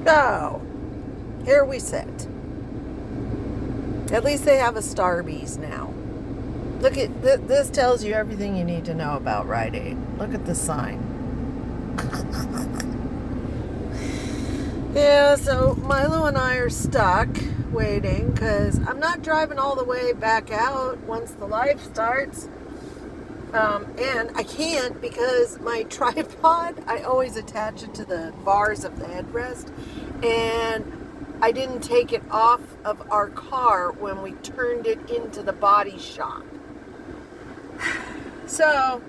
Oh, here we sit. At least they have a Starbucks now. Look at this. Tells you everything you need to know about Rite-Aid. Look at the sign. Yeah, so Milo and I are stuck waiting because I'm not driving all the way back out once the life starts. And I can't because my tripod, I always attach it to the bars of the headrest. And I didn't take it off of our car when we turned it into the body shop. So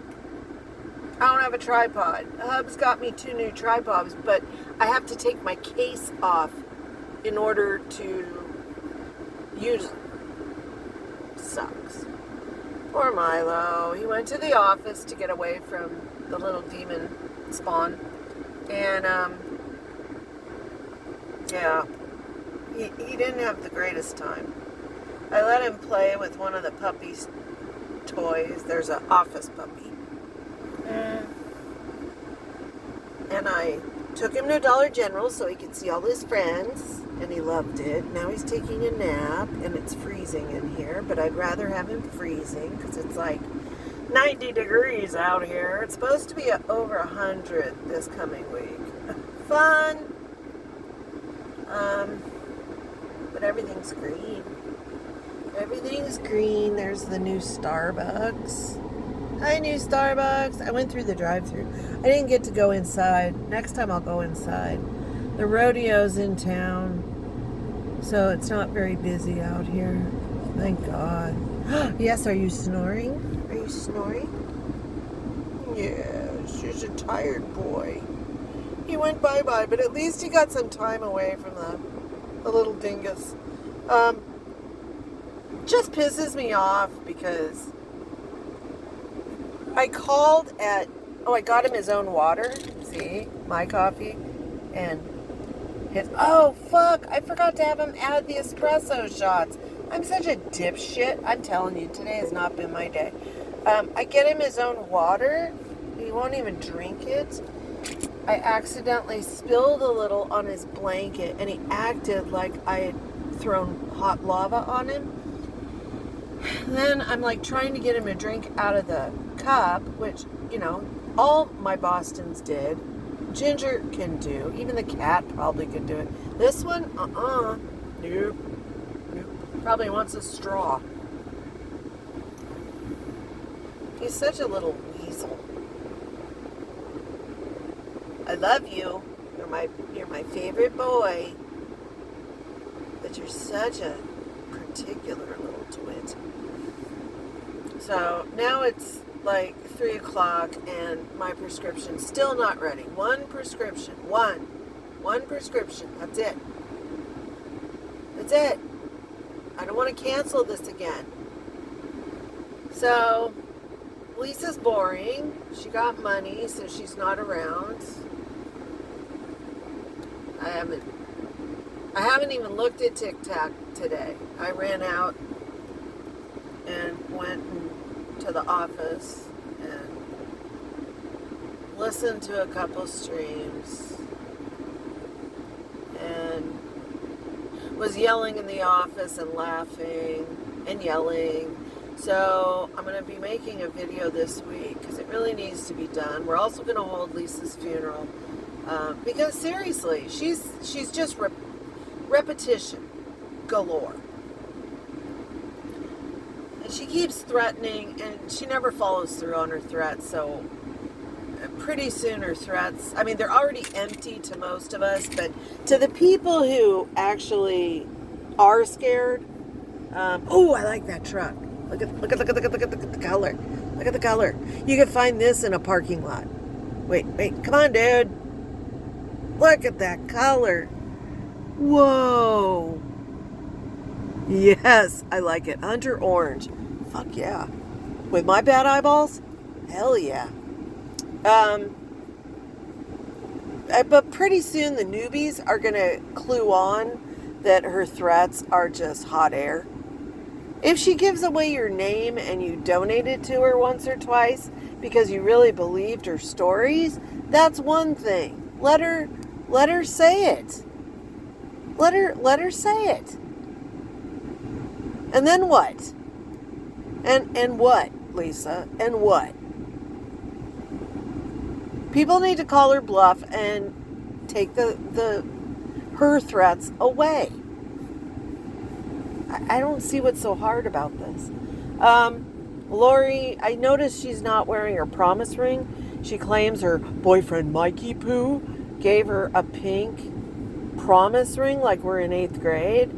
I don't have a tripod. Hub's got me 2 new tripods, but I have to take my case off in order to use them. Sucks. Poor Milo. He went to the office to get away from the little demon spawn. And, yeah, he didn't have the greatest time. I let him play with one of the puppy's toys. There's an office puppy. And I took him to Dollar General so he could see all his friends, and he loved it. Now he's taking a nap, and it's freezing in here, but I'd rather have him freezing because it's like 90 degrees out here. It's supposed to be over 100 this coming week. Fun! But everything's green. Everything's green. There's the new Starbucks. Hi, new Starbucks. I went through the drive-thru. I didn't get to go inside. Next time I'll go inside. The rodeo's in town, so it's not very busy out here. Thank God. Yes, are you snoring? Are you snoring? Yes, you're a tired boy. He went bye-bye, but at least he got some time away from the little dingus. Just pisses me off because I called at, I got him his own water. See, my coffee. And his, I forgot to have him add the espresso shots. I'm such a dipshit. I'm telling you, today has not been my day. I get him his own water. He won't even drink it. I accidentally spilled a little on his blanket, and he acted like I had thrown hot lava on him. Then I'm like trying to get him to drink out of the cup, which, all my Bostons did. Ginger can do. Even the cat probably can do it. This one, nope. Probably wants a straw. He's such a little weasel. I love you. You're my favorite boy. But you're such a particular little twit. So now it's like 3 o'clock and my prescription's still not ready. One prescription. One prescription. That's it. That's it. I don't want to cancel this again. So Lisa's boring. She got money, so she's not around. I haven't even looked at TikTok today. I ran out and went to the office and listened to a couple streams and was yelling in the office and laughing and yelling. So I'm going to be making a video this week because it really needs to be done. We're also going to hold Lisa's funeral because seriously, she's just repetition galore. And she keeps threatening, and she never follows through on her threats, so pretty soon her threats, they're already empty to most of us, but to the people who actually are scared, I like that truck. Look at the color. Look at the color. You can find this in a parking lot. Wait, come on, dude. Look at that color. Whoa. Yes, I like it. Hunter orange. Fuck yeah. With my bad eyeballs? Hell yeah. But pretty soon the newbies are going to clue on that her threats are just hot air. If she gives away your name and you donate it to her once or twice because you really believed her stories, that's one thing. Let her say it. Let her say it. And then what? And what, Lisa? And what? People need to call her bluff and take her threats away. I don't see what's so hard about this. Lori, I noticed she's not wearing her promise ring. She claims her boyfriend Mikey Poo gave her a pink promise ring like we're in 8th grade.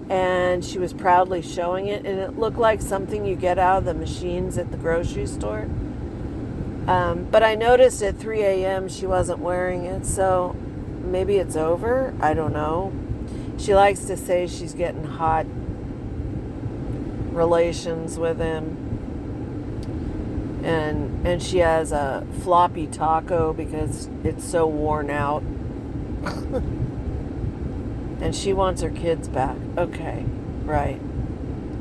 And she was proudly showing it. And it looked like something you get out of the machines at the grocery store. But I noticed at 3 a.m. she wasn't wearing it. So maybe it's over. I don't know. She likes to say she's getting hot relations with him. And she has a floppy taco because it's so worn out. And she wants her kids back. Okay, right.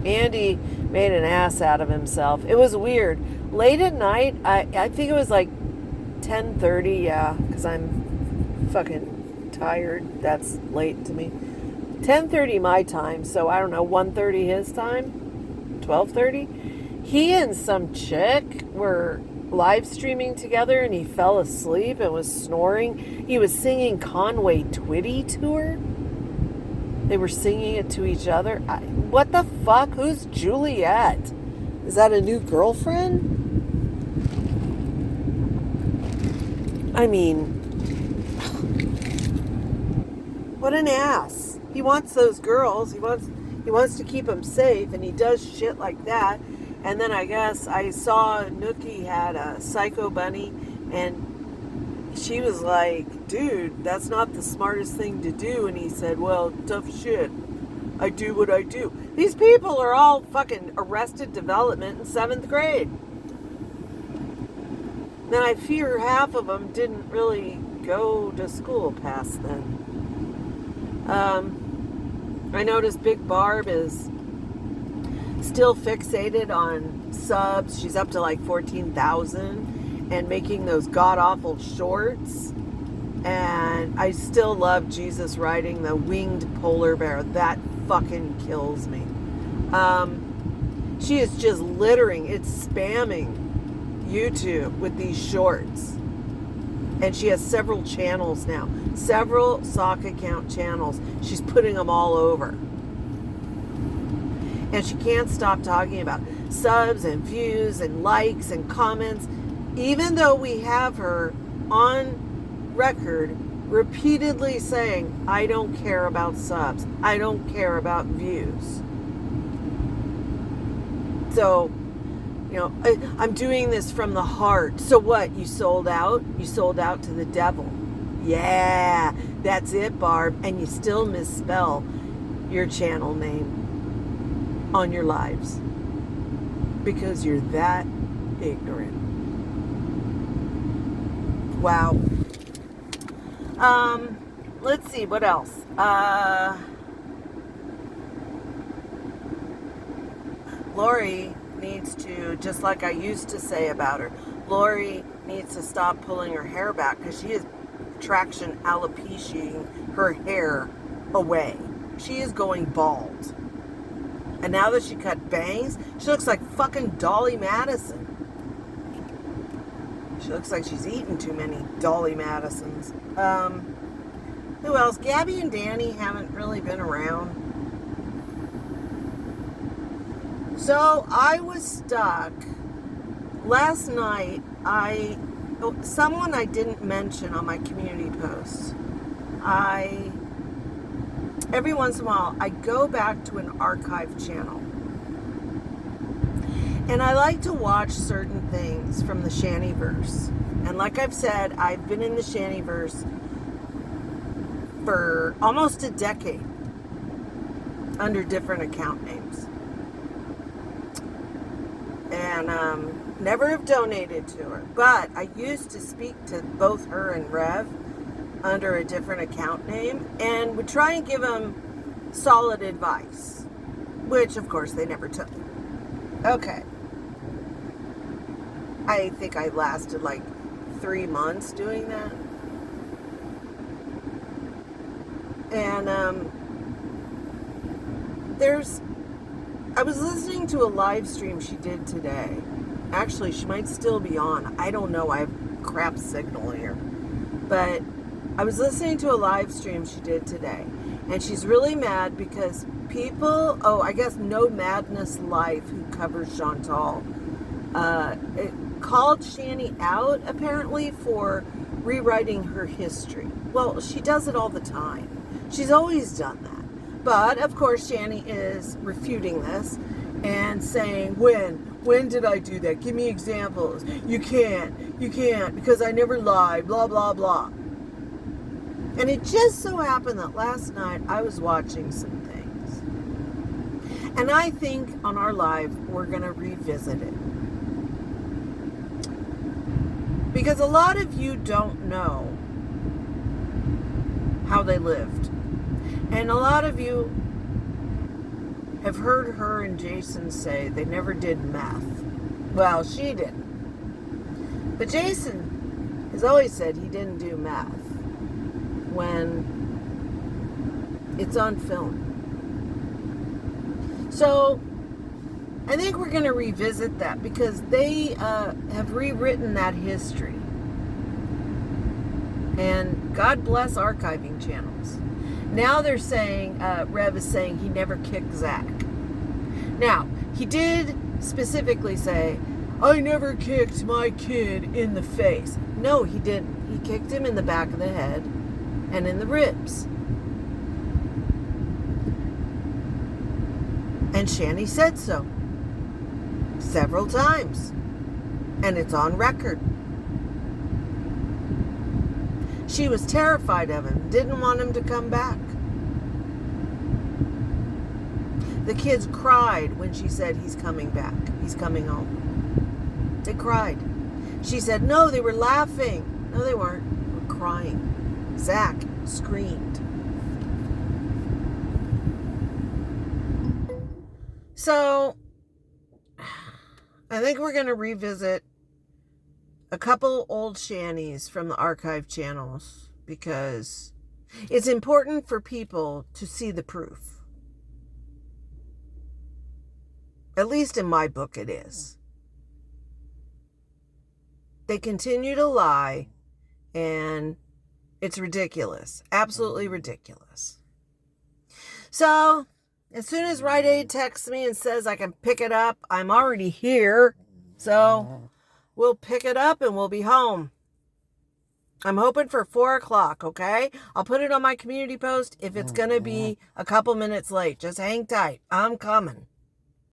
Andy made an ass out of himself. It was weird. Late at night, I think it was like 10:30, yeah, because I'm fucking tired. That's late to me. 10:30 my time, so I don't know, 1:30 his time? 12:30? He and some chick were live streaming together and he fell asleep and was snoring. He was singing Conway Twitty to her. They were singing it to each other. What the fuck? Who's Juliet? Is that a new girlfriend? I mean, what an ass. He wants those girls. He wants to keep them safe, and he does shit like that. And then I guess I saw Nookie had a psycho bunny, and she was like, dude, that's not the smartest thing to do. And he said, well, tough shit. I do what I do. These people are all fucking Arrested Development in 7th grade. Then I fear half of them didn't really go to school past then. I noticed Big Barb is still fixated on subs. She's up to like 14,000 and making those god-awful shorts. And I still love Jesus riding the winged polar bear. That fucking kills me. She is just littering. It's spamming YouTube with these shorts. And she has several channels now. Several sock account channels. She's putting them all over. And she can't stop talking about subs and views and likes and comments. Even though we have her on record repeatedly saying, I don't care about subs. I don't care about views. So, you know, I'm doing this from the heart. So what? You sold out? You sold out to the devil. Yeah, that's it, Barb. And you still misspell your channel name on your lives because you're that ignorant. Wow. Let's see, what else? Lori needs to, just like I used to say about her, Lori needs to stop pulling her hair back because she is traction alopeciaing her hair away. She is going bald. And now that she cut bangs, she looks like fucking Dolly Madison. She looks like she's eaten too many Dolly Madisons. Who else? Gabby and Danny haven't really been around. So I was stuck. Last night, someone I didn't mention on my community posts. Every once in a while, I go back to an archive channel. And I like to watch certain things from the Shantyverse. And like I've said, I've been in the Shantyverse for almost a decade under different account names. And never have donated to her. But I used to speak to both her and Rev under a different account name and would try and give them solid advice, which of course they never took. Okay. I think I lasted like 3 months doing that. And I was listening to a live stream she did today. Actually, she might still be on. I don't know. I have crap signal here. But I was listening to a live stream she did today. And she's really mad because people, I guess No Madness Life, who covers Chantal, it called Shani out, apparently, for rewriting her history. Well, she does it all the time. She's always done that. But, of course, Shani is refuting this and saying, when did I do that? Give me examples. You can't, because I never lied, blah, blah, blah. And it just so happened that last night I was watching some things. And I think on our live, we're going to revisit it. Because a lot of you don't know how they lived. And a lot of you have heard her and Jason say they never did meth. Well, she didn't. But Jason has always said he didn't do meth when it's on film. So I think we're going to revisit that because they have rewritten that history. And God bless archiving channels. Now they're saying, Rev is saying he never kicked Zach. Now, he did specifically say, I never kicked my kid in the face. No, he didn't. He kicked him in the back of the head and in the ribs. And Shani said so several times. And it's on record. She was terrified of him, didn't want him to come back. The kids cried when she said he's coming back. He's coming home. They cried. She said, no, they were laughing. No, they weren't. They were crying. Zach screamed. So, I think we're going to revisit a couple old Shanis from the archive channels because it's important for people to see the proof. At least in my book it is. They continue to lie and it's ridiculous. Absolutely ridiculous. So, as soon as Rite-Aid texts me and says I can pick it up, I'm already here. So, we'll pick it up and we'll be home. I'm hoping for 4 o'clock, okay? I'll put it on my community post if it's going to be a couple minutes late. Just hang tight. I'm coming.